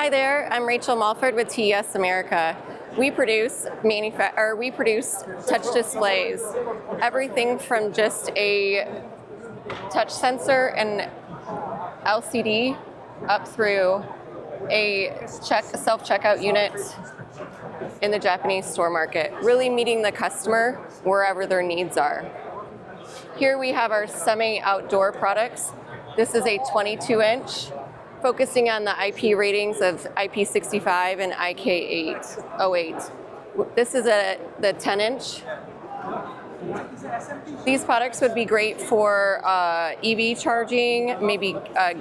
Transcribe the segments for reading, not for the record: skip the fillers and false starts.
Hi there, I'm Rachel Mulford with TES America. We produce touch displays, everything from just a touch sensor and LCD up through a self-checkout unit in the Japanese store market, really meeting the customer wherever their needs are. Here we have our semi-outdoor products. This is a 22-inch, focusing on the IP ratings of IP65 and IK09. This is the 10-inch. These products would be great for EV charging, maybe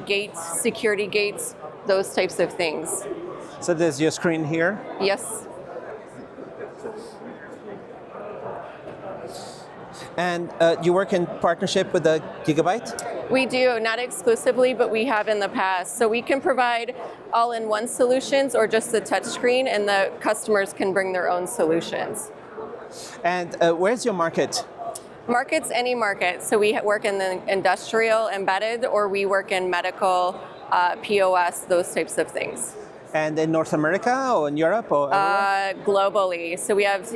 gates, security gates, those types of things. So there's your screen here? Yes. And you work in partnership with the Gigabyte? We do, not exclusively, but we have in the past. So we can provide all-in-one solutions or just the touchscreen, and the customers can bring their own solutions. And where's your market? Market's any market. So we work in the industrial embedded, or we work in medical, POS, those types of things. And in North America or in Europe or globally. So we have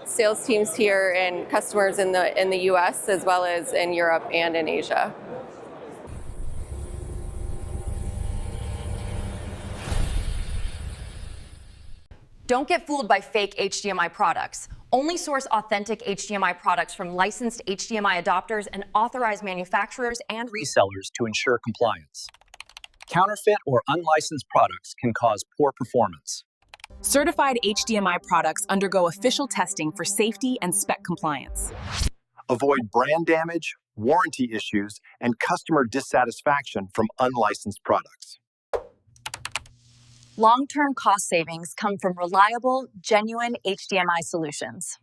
sales teams here and customers in the US as well as in Europe and in Asia. Don't get fooled by fake HDMI products. Only source authentic HDMI products from licensed HDMI adopters and authorized manufacturers and resellers to ensure compliance. Counterfeit or unlicensed products can cause poor performance. Certified HDMI products undergo official testing for safety and spec compliance. Avoid brand damage, warranty issues, and customer dissatisfaction from unlicensed products. long-term cost savings come from reliable, genuine HDMI solutions.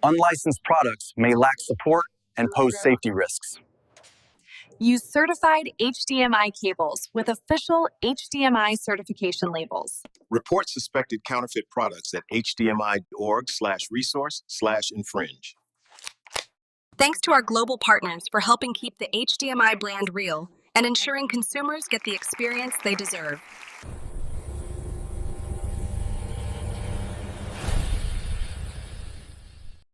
Unlicensed products may lack support and pose safety risks. Use certified HDMI cables with official HDMI certification labels. Report suspected counterfeit products at hdmi.org/resource/infringe. Thanks to our global partners for helping keep the HDMI brand real and ensuring consumers get the experience they deserve.